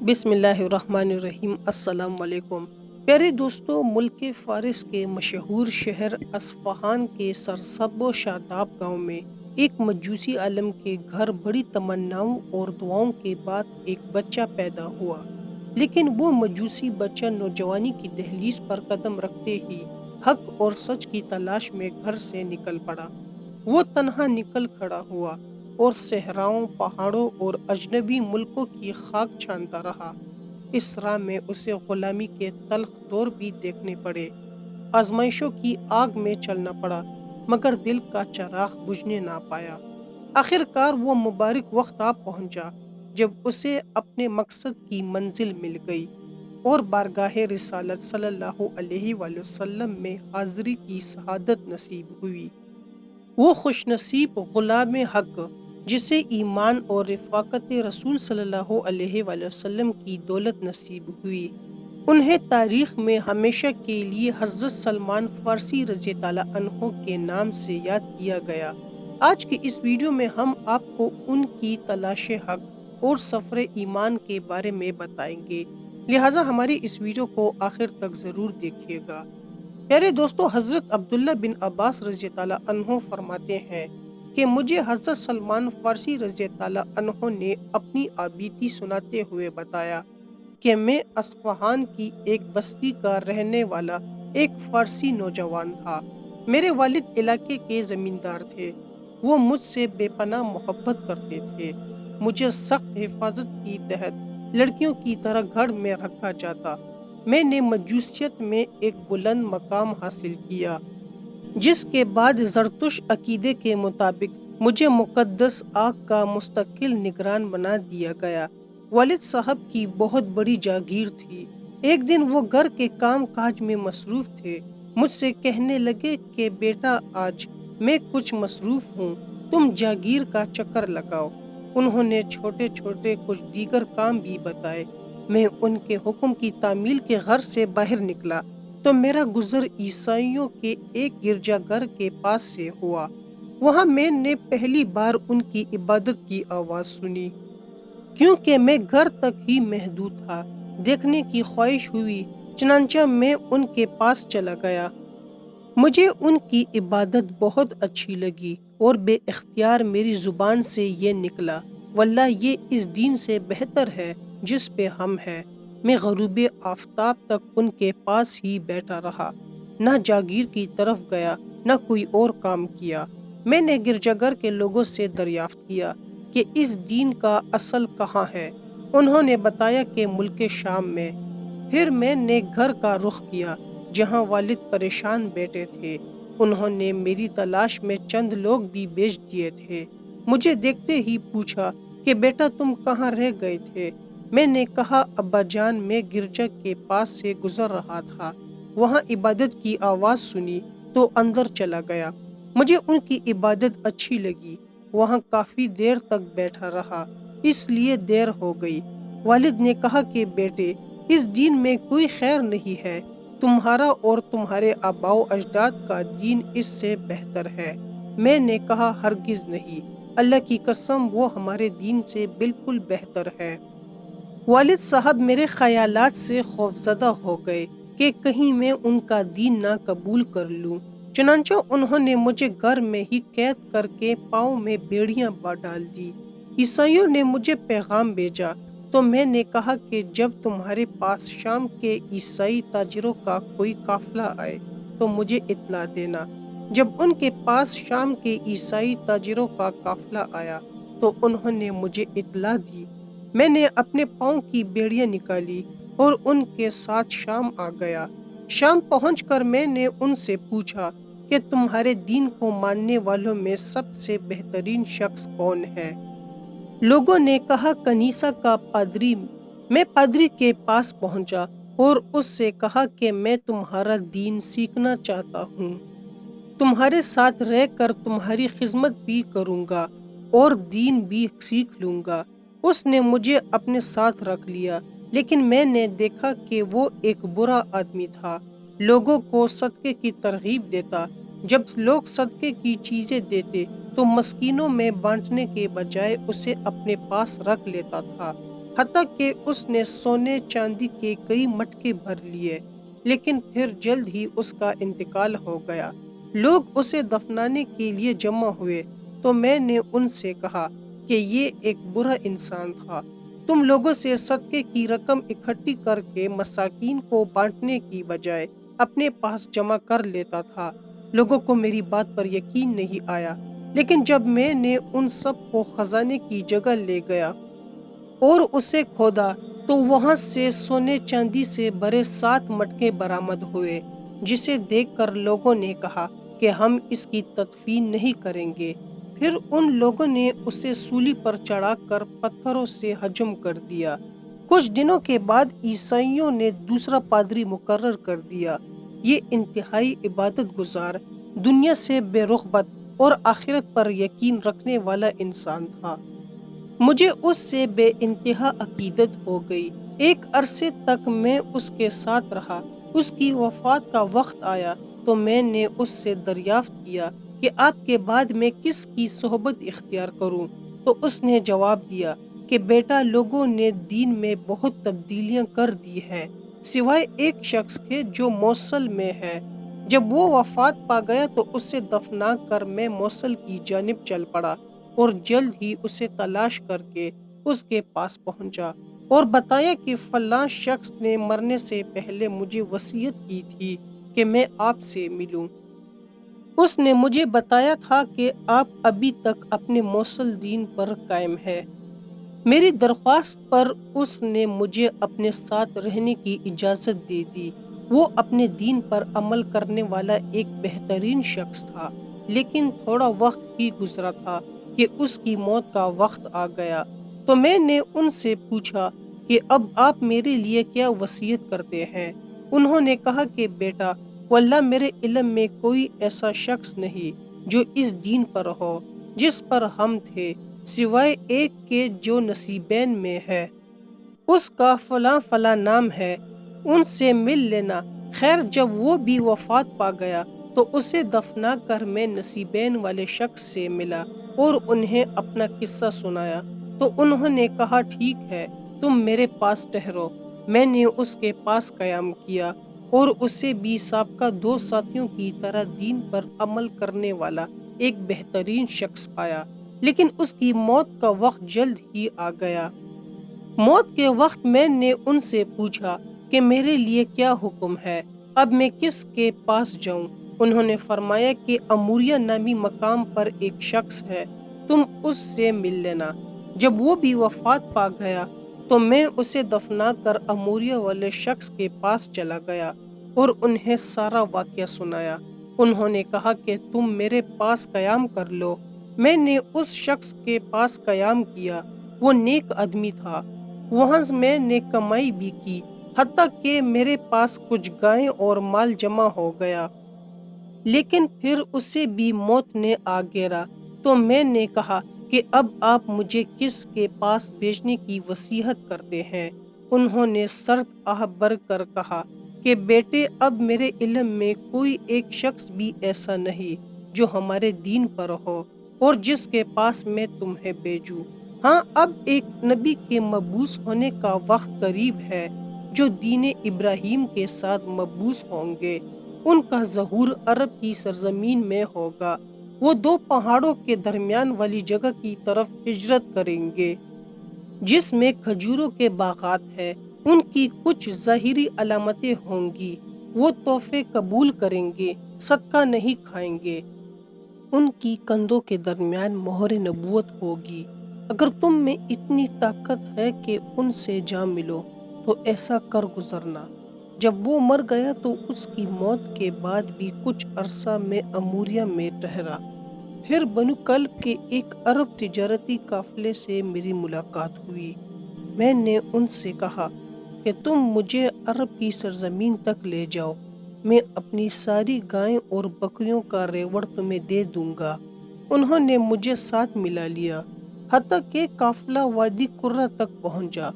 بسم اللہ الرحمن الرحیم۔ السلام علیکم پیارے دوستو، ملک فارس کے مشہور شہر اصفہان کے سرسبز و شاداب گاؤں میں ایک مجوسی عالم کے گھر بڑی تمناؤں اور دعاؤں کے بعد ایک بچہ پیدا ہوا، لیکن وہ مجوسی بچہ نوجوانی کی دہلیز پر قدم رکھتے ہی حق اور سچ کی تلاش میں گھر سے نکل پڑا۔ وہ تنہا نکل کھڑا ہوا اور صحراؤں، پہاڑوں اور اجنبی ملکوں کی خاک چھانتا رہا۔ اس راہ میں اسے غلامی کے تلخ دور بھی دیکھنے پڑے، آزمائشوں کی آگ میں چلنا پڑا، مگر دل کا چراغ بجھنے نہ پایا۔ آخر کار وہ مبارک وقت آ پہنچا جب اسے اپنے مقصد کی منزل مل گئی اور بارگاہ رسالت صلی اللہ علیہ وآلہ وسلم میں حاضری کی سعادت نصیب ہوئی۔ وہ خوش نصیب غلام حق جسے ایمان اور رفاقت رسول صلی اللہ علیہ وآلہ وسلم کی دولت نصیب ہوئی، انہیں تاریخ میں ہمیشہ کے لیے حضرت سلمان فارسی رضی اللہ عنہ کے نام سے یاد کیا گیا۔ آج کی اس ویڈیو میں ہم آپ کو ان کی تلاش حق اور سفر ایمان کے بارے میں بتائیں گے، لہٰذا ہماری اس ویڈیو کو آخر تک ضرور دیکھیے گا۔ پیارے دوستو، حضرت عبداللہ بن عباس رضی اللہ عنہ فرماتے ہیں کہ مجھے حضرت سلمان فارسی رضی اللہ عنہ نے اپنی آبیتی سناتے ہوئے بتایا کہ میں اصفہان کی ایک بستی کا رہنے والا ایک فارسی نوجوان تھا۔ میرے والد علاقے کے زمیندار تھے۔ وہ مجھ سے بے پناہ محبت کرتے تھے۔ مجھے سخت حفاظت کے تحت لڑکیوں کی طرح گھر میں رکھا جاتا۔ میں نے مجوسیت میں ایک بلند مقام حاصل کیا، جس کے بعد زرتشت عقیدے کے مطابق مجھے مقدس آگ کا مستقل نگران بنا دیا گیا۔ والد صاحب کی بہت بڑی جاگیر تھی۔ ایک دن وہ گھر کے کام کاج میں مصروف تھے۔ مجھ سے کہنے لگے کہ بیٹا، آج میں کچھ مصروف ہوں، تم جاگیر کا چکر لگاؤ۔ انہوں نے چھوٹے چھوٹے کچھ دیگر کام بھی بتائے۔ میں ان کے حکم کی تعمیل کے غرض سے باہر نکلا تو میرا گزر عیسائیوں کے ایک گرجا گھر کے پاس سے ہوا۔ وہاں میں نے پہلی بار ان کی عبادت کی آواز سنی۔ کیونکہ میں گھر تک ہی محدود تھا، دیکھنے کی خواہش ہوئی، چنانچہ میں ان کے پاس چلا گیا۔ مجھے ان کی عبادت بہت اچھی لگی اور بے اختیار میری زبان سے یہ نکلا، واللہ یہ اس دین سے بہتر ہے جس پہ ہم ہیں۔ میں غروب آفتاب تک ان کے پاس ہی بیٹھا رہا، نہ جاگیر کی طرف گیا نہ کوئی اور کام کیا۔ میں نے گرجا گھر کے لوگوں سے دریافت کیا کہ اس دین کا اصل کہاں ہے۔ انہوں نے بتایا کہ ملک شام میں۔ پھر میں نے گھر کا رخ کیا جہاں والد پریشان بیٹھے تھے۔ انہوں نے میری تلاش میں چند لوگ بھی بھیج دیے تھے۔ مجھے دیکھتے ہی پوچھا کہ بیٹا، تم کہاں رہ گئے تھے؟ میں نے کہا، ابا جان، میں گرجا کے پاس سے گزر رہا تھا، وہاں عبادت کی آواز سنی تو اندر چلا گیا۔ مجھے ان کی عبادت اچھی لگی، وہاں کافی دیر تک بیٹھا رہا، اس لیے دیر ہو گئی۔ والد نے کہا کہ بیٹے، اس دین میں کوئی خیر نہیں ہے، تمہارا اور تمہارے آباء و اجداد کا دین اس سے بہتر ہے۔ میں نے کہا، ہرگز نہیں، اللہ کی قسم، وہ ہمارے دین سے بالکل بہتر ہے۔ والد صاحب میرے خیالات سے خوفزدہ ہو گئے کہ کہیں میں ان کا دین نہ قبول کر لوں، چنانچہ انہوں نے مجھے گھر میں ہی قید کر کے پاؤں میں بیڑیاں ڈال دی۔ عیسائیوں نے مجھے پیغام بھیجا تو میں نے کہا کہ جب تمہارے پاس شام کے عیسائی تاجروں کا کوئی قافلہ آئے تو مجھے اطلاع دینا۔ جب ان کے پاس شام کے عیسائی تاجروں کا قافلہ آیا تو انہوں نے مجھے اطلاع دی۔ میں نے اپنے پاؤں کی بیڑیاں نکالی اور ان کے ساتھ شام آ گیا۔ شام پہنچ کر میں نے ان سے پوچھا کہ تمہارے دین کو ماننے والوں میں سب سے بہترین شخص کون ہے؟ لوگوں نے کہا، کنیسہ کا پادری۔ میں پادری کے پاس پہنچا اور اس سے کہا کہ میں تمہارا دین سیکھنا چاہتا ہوں، تمہارے ساتھ رہ کر تمہاری خدمت بھی کروں گا اور دین بھی سیکھ لوں گا۔ اس نے مجھے اپنے ساتھ رکھ لیا، لیکن میں نے دیکھا کہ وہ ایک برا آدمی تھا، لوگوں کو صدقے کی ترغیب دیتا۔ جب لوگ صدقے کی چیزیں دیتے تو مسکینوں میں بانٹنے کے بجائے اسے اپنے پاس رکھ لیتا تھا۔ حتیٰ کہ اس نے سونے چاندی کے کئی مٹکے بھر لیے، لیکن پھر جلد ہی اس کا انتقال ہو گیا۔ لوگ اسے دفنانے کے لیے جمع ہوئے تو میں نے ان سے کہا کہ یہ ایک برا انسان تھا، تم لوگوں سے صدقے کی رقم اکٹھی کر کے مساکین کو بانٹنے کی بجائے اپنے پاس جمع کر لیتا تھا۔ لوگوں کو میری بات پر یقین نہیں آیا، لیکن جب میں نے ان سب کو خزانے کی جگہ لے گیا اور اسے کھودا تو وہاں سے سونے چاندی سے بھرے 7 مٹکے برآمد ہوئے، جسے دیکھ کر لوگوں نے کہا کہ ہم اس کی تدفین نہیں کریں گے۔ پھر ان لوگوں نے اسے سولی پر چڑھا کر پتھروں سے ہجم کر دیا۔ کچھ دنوں کے بعد عیسائیوں نے دوسرا پادری مقرر کر دیا۔ یہ انتہائی عبادت گزار، دنیا سے بے رغبت اور آخرت پر یقین رکھنے والا انسان تھا۔ مجھے اس سے بے انتہا عقیدت ہو گئی۔ ایک عرصے تک میں اس کے ساتھ رہا۔ اس کی وفات کا وقت آیا تو میں نے اس سے دریافت کیا کہ آپ کے بعد میں کس کی صحبت اختیار کروں، تو اس نے جواب دیا کہ بیٹا، لوگوں نے دین میں بہت تبدیلیاں کر دی ہیں، سوائے ایک شخص کے جو موصل میں ہے۔ جب وہ وفات پا گیا تو اسے دفنا کر میں موصل کی جانب چل پڑا اور جلد ہی اسے تلاش کر کے اس کے پاس پہنچا اور بتایا کہ فلاں شخص نے مرنے سے پہلے مجھے وصیت کی تھی کہ میں آپ سے ملوں۔ اس نے مجھے بتایا تھا کہ آپ ابھی تک اپنے موصل دین پر قائم ہے۔ میری درخواست پر اس نے مجھے اپنے ساتھ رہنے کی اجازت دے دی۔ وہ اپنے دین پر عمل کرنے والا ایک بہترین شخص تھا، لیکن تھوڑا وقت ہی گزرا تھا کہ اس کی موت کا وقت آ گیا۔ تو میں نے ان سے پوچھا کہ اب آپ میرے لیے کیا وصیت کرتے ہیں؟ انہوں نے کہا کہ بیٹا، واللہ میرے علم میں کوئی ایسا شخص نہیں جو اس دین پر ہو جس پر ہم تھے، سوائے ایک کے جو نصیبین میں ہے۔ اس کا فلاں فلاں نام ہے، ان سے مل لینا۔ خیر، جب وہ بھی وفات پا گیا تو اسے دفنا کر میں نصیبین والے شخص سے ملا اور انہیں اپنا قصہ سنایا، تو انہوں نے کہا ٹھیک ہے، تم میرے پاس ٹھہرو۔ میں نے اس کے پاس قیام کیا اور اسے بھی سابقہ 2 ساتھیوں کی طرح دین پر عمل کرنے والا ایک بہترین شخص پایا، لیکن اس کی موت کا وقت جلد ہی آ گیا۔ موت کے وقت میں نے ان سے پوچھا کہ میرے لیے کیا حکم ہے، اب میں کس کے پاس جاؤں؟ انہوں نے فرمایا کہ اموریہ نامی مقام پر ایک شخص ہے، تم اس سے مل لینا۔ جب وہ بھی وفات پا گیا تو میں اسے دفنا کر اموریہ والے شخص کے پاس چلا گیا اور انہیں سارا واقعہ سنایا۔ انہوں نے کہا کہ تم میرے پاس قیام کر لو۔ میں نے اس شخص کے پاس قیام کیا، وہ نیک آدمی تھا۔ وہاں میں نے کمائی بھی کی، حتیٰ کہ میرے پاس کچھ گائیں اور مال جمع ہو گیا، لیکن پھر اسے بھی موت نے آ گھیرا۔ تو میں نے کہا کہ اب آپ مجھے کس کے پاس بھیجنے کی وصیت کرتے ہیں؟ انہوں نے سرد آہ بھر کر کہا کہ بیٹے، اب میرے علم میں کوئی ایک شخص بھی ایسا نہیں جو ہمارے دین پر ہو اور جس کے پاس میں تمہیں بھیجوں۔ ہاں، اب ایک نبی کے مبعوث ہونے کا وقت قریب ہے جو دین ابراہیم کے ساتھ مبعوث ہوں گے۔ ان کا ظہور عرب کی سرزمین میں ہوگا۔ وہ 2 پہاڑوں کے درمیان والی جگہ کی طرف ہجرت کریں گے جس میں کھجوروں کے باغات ہیں۔ ان کی کچھ ظاہری علامتیں ہوں گی، وہ تحفے قبول کریں گے، صدقہ نہیں کھائیں گے۔ ان کی کندھوں کے درمیان مہر نبوت ہوگی۔ اگر تم میں اتنی طاقت ہے کہ ان سے جا ملو تو ایسا کر گزرنا۔ جب وہ مر گیا تو اس کی موت کے بعد بھی کچھ عرصہ میں اموریہ میں ٹھہرا۔ پھر بنو کلب کے ایک عرب تجارتی قافلے سے میری ملاقات ہوئی۔ میں نے ان سے کہا کہ تم مجھے عرب کی سرزمین تک لے جاؤ، میں اپنی ساری گائیں اور بکریوں کا ریوڑ تمہیں دے دوں گا۔ انہوں نے مجھے ساتھ ملا لیا، حتیٰ کہ قافلہ وادی قرہ تک پہنچا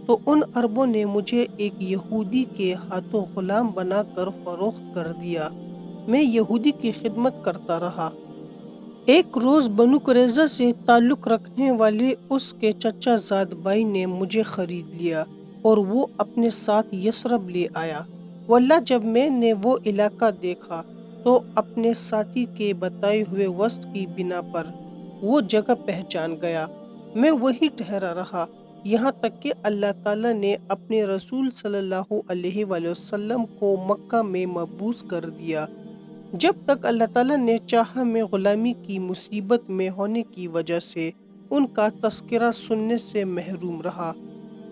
تو ان عربوں نے مجھے ایک یہودی کے ہاتھوں غلام بنا کر فروخت کر دیا۔ میں یہودی کی خدمت کرتا رہا۔ ایک روز بنو قریظہ سے تعلق رکھنے والے اس کے چچا زاد بھائی نے مجھے خرید لیا اور وہ اپنے ساتھ یثرب لے آیا۔ واللہ جب میں نے وہ علاقہ دیکھا تو اپنے ساتھی کے بتائے ہوئے وصف کی بنا پر وہ جگہ پہچان گیا۔ میں وہی ٹھہرا رہا یہاں تک کہ اللہ تعالیٰ نے اپنے رسول صلی اللہ علیہ وآلہ وسلم کو مکہ میں مبعوث کر دیا۔ جب تک اللہ تعالیٰ نے چاہا میں غلامی کی مصیبت میں ہونے کی وجہ سے ان کا تذکرہ سننے سے محروم رہا۔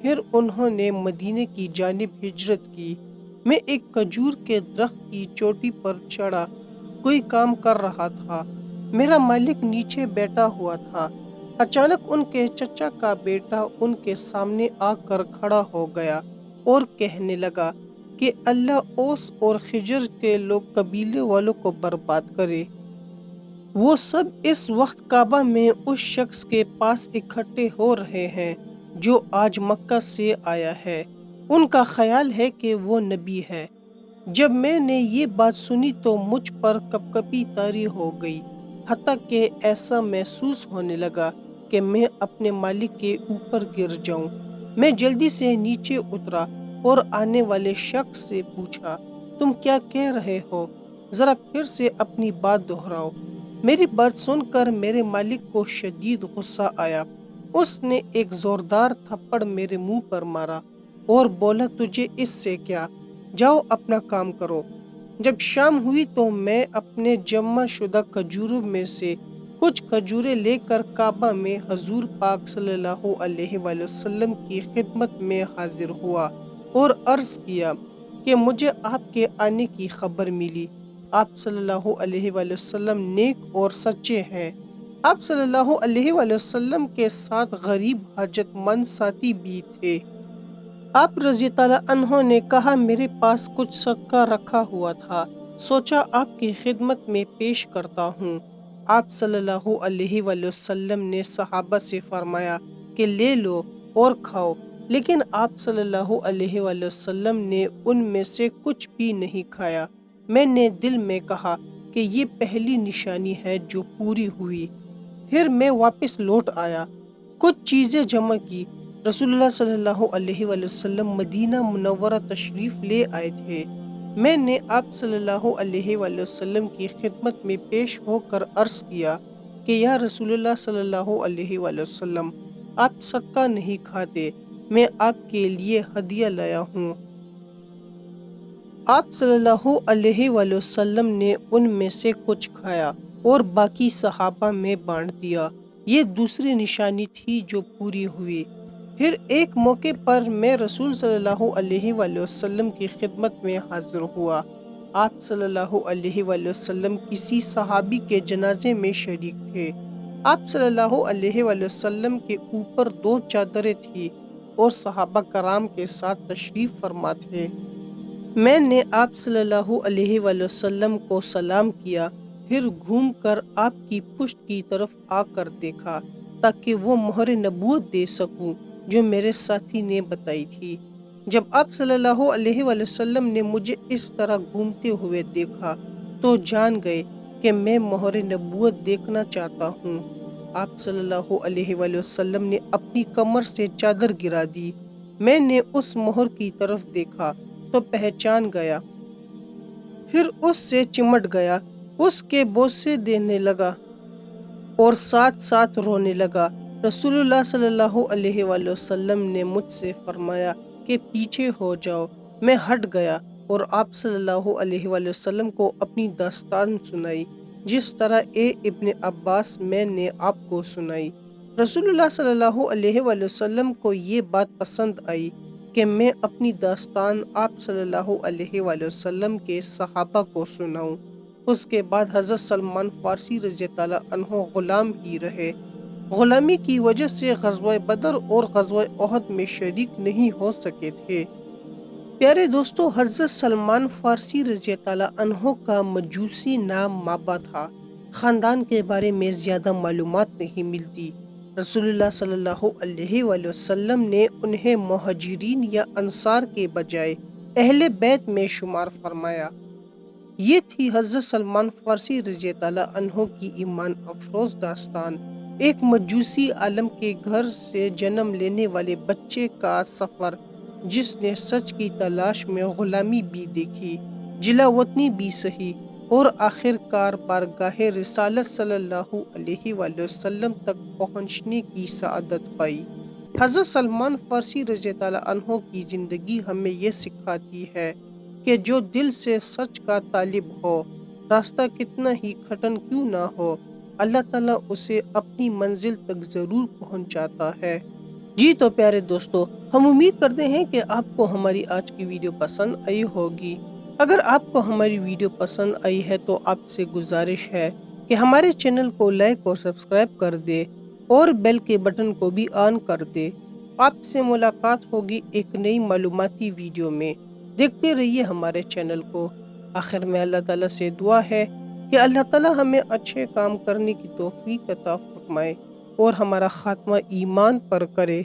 پھر انہوں نے مدینے کی جانب ہجرت کی۔ میں ایک کھجور کے درخت کی چوٹی پر چڑھا کوئی کام کر رہا تھا۔ میرا مالک نیچے بیٹھا ہوا تھا۔ اچانک ان کے چچا کا بیٹا ان کے سامنے آ کر کھڑا ہو گیا اور کہنے لگا کہ اللہ اوس اور خجر کے لوگ قبیلے والوں کو برباد کرے۔ وہ سب اس وقت کعبہ میں اس شخص کے پاس اکٹھے ہو رہے ہیں جو آج مکہ سے آیا ہے۔ ان کا خیال ہے کہ وہ نبی ہے۔ جب میں نے یہ بات سنی تو مجھ پر کپکپی طاری ہو گئی، حتیٰ کہ ایسا محسوس ہونے لگا کہ میں اپنے مالک کے اوپر گر جاؤں۔ میں جلدی سے نیچے اترا اور آنے والے شخص سے پوچھا، تم کیا کہہ رہے ہو؟ ذرا پھر سے اپنی بات دہراؤ۔ میری بات سن کر میرے مالک کو شدید غصہ آیا۔ اس نے ایک زوردار تھپڑ میرے منہ پر مارا اور بولا، تجھے اس سے کیا؟ جاؤ اپنا کام کرو۔ جب شام ہوئی تو میں اپنے جمع شدہ کھجوروں میں سے کچھ کھجوریں لے کر کعبہ میں حضور پاک صلی اللہ علیہ وآلہ وسلم کی خدمت میں حاضر ہوا اور عرض کیا کہ مجھے آپ کے آنے کی خبر ملی۔ آپ صلی اللہ علیہ وآلہ وسلم نیک اور سچے ہیں۔ آپ صلی اللہ علیہ وآلہ وسلم کے ساتھ غریب حاجت مند ساتھی بھی تھے۔ آپ رضی اللہ عنہ نے کہا، میرے پاس کچھ صدقہ رکھا ہوا تھا، سوچا آپ کی خدمت میں پیش کرتا ہوں۔ آپ صلی اللہ علیہ وآلہ وسلم نے صحابہ سے فرمایا کہ لے لو اور کھاؤ، لیکن آپ صلی اللہ علیہ وآلہ وسلم نے ان میں سے کچھ بھی نہیں کھایا۔ میں نے دل میں کہا کہ یہ پہلی نشانی ہے جو پوری ہوئی۔ پھر میں واپس لوٹ آیا، کچھ چیزیں جمع کی۔ رسول اللہ صلی اللہ علیہ وآلہ وسلم مدینہ منورہ تشریف لے آئے تھے۔ میں نے آپ صلی اللہ علیہ وآلہ وسلم کی خدمت میں پیش ہو کر عرض کیا کہ یا رسول اللہ صلی اللہ علیہ وآلہ وسلم، آپ صدقہ نہیں کھاتے، میں آپ کے لیے ہدیہ لایا ہوں۔ آپ صلی اللہ علیہ وآلہ وسلم نے ان میں سے کچھ کھایا اور باقی صحابہ میں بانٹ دیا۔ یہ دوسری نشانی تھی جو پوری ہوئی۔ پھر ایک موقع پر میں رسول صلی اللہ علیہ وآلہ وسلم کی خدمت میں حاضر ہوا۔ آپ صلی اللہ علیہ وآلہ وسلم کسی صحابی کے جنازے میں شریک تھے۔ آپ صلی اللہ علیہ وآلہ وسلم کے اوپر 2 چادریں تھیں اور صحابہ کرام کے ساتھ تشریف فرما تھے۔ میں نے آپ صلی اللہ علیہ وآلہ وسلم کو سلام کیا، پھر گھوم کر آپ کی پشت کی طرف آ کر دیکھا تاکہ وہ مہر نبوت دے سکوں جو میرے ساتھی نے بتائی تھی۔ جب آپ صلی اللہ علیہ وآلہ وسلم نے مجھے اس طرح گھومتے ہوئے دیکھا تو جان گئے کہ میں مہر نبوت دیکھنا چاہتا ہوں۔ آپ صلی اللہ علیہ وآلہ وسلم نے اپنی کمر سے چادر گرا دی۔ میں نے اس مہر کی طرف دیکھا تو پہچان گیا، پھر اس سے چمٹ گیا، اس کے بوسے دینے لگا اور ساتھ ساتھ رونے لگا۔ رسول اللہ صلی اللہ علیہ وآلہ وسلم نے مجھ سے فرمایا کہ پیچھے ہو جاؤ۔ میں ہٹ گیا اور آپ صلی اللہ علیہ وآلہ وسلم کو اپنی داستان سنائی، جس طرح اے ابن عباس میں نے آپ کو سنائی۔ رسول اللہ صلی اللہ علیہ وآلہ وسلم کو یہ بات پسند آئی کہ میں اپنی داستان آپ صلی اللہ علیہ وآلہ وسلم کے صحابہ کو سناؤں۔ اس کے بعد حضرت سلمان فارسی رضی اللہ عنہ غلام ہی رہے۔ غلامی کی وجہ سے غزوہ بدر اور غزوہ احد میں شریک نہیں ہو سکے تھے۔ پیارے دوستو، حضرت سلمان فارسی رضی اللہ عنہ کا مجوسی نام مابا تھا۔ خاندان کے بارے میں زیادہ معلومات نہیں ملتی۔ رسول اللہ صلی اللہ علیہ وآلہ وسلم نے انہیں مہاجرین یا انصار کے بجائے اہل بیت میں شمار فرمایا۔ یہ تھی حضرت سلمان فارسی رضی اللہ عنہ کی ایمان افروز داستان، ایک مجوسی عالم کے گھر سے جنم لینے والے بچے کا سفر، جس نے سچ کی تلاش میں غلامی بھی دیکھی، جلا وطنی بھی سہی، اور آخر کار بارگاہ رسالت صلی اللہ علیہ وآلہ وسلم تک پہنچنے کی سعادت پائی۔ حضرت سلمان فارسی رضی اللہ عنہ کی زندگی ہمیں یہ سکھاتی ہے کہ جو دل سے سچ کا طالب ہو، راستہ کتنا ہی کٹھن کیوں نہ ہو، اللہ تعالیٰ اسے اپنی منزل تک ضرور پہنچاتا ہے۔ جی تو پیارے دوستو، ہم امید کرتے ہیں کہ آپ کو ہماری آج کی ویڈیو پسند آئی ہوگی۔ اگر آپ کو ہماری ویڈیو پسند آئی ہے تو آپ سے گزارش ہے کہ ہمارے چینل کو لائک اور سبسکرائب کر دے اور بیل کے بٹن کو بھی آن کر دے۔ آپ سے ملاقات ہوگی ایک نئی معلوماتی ویڈیو میں۔ دیکھتے رہیے ہمارے چینل کو۔ آخر میں اللہ تعالیٰ سے دعا ہے کہ اللہ تعالیٰ ہمیں اچھے کام کرنے کی توفیق عطا فرمائے اور ہمارا خاتمہ ایمان پر کرے۔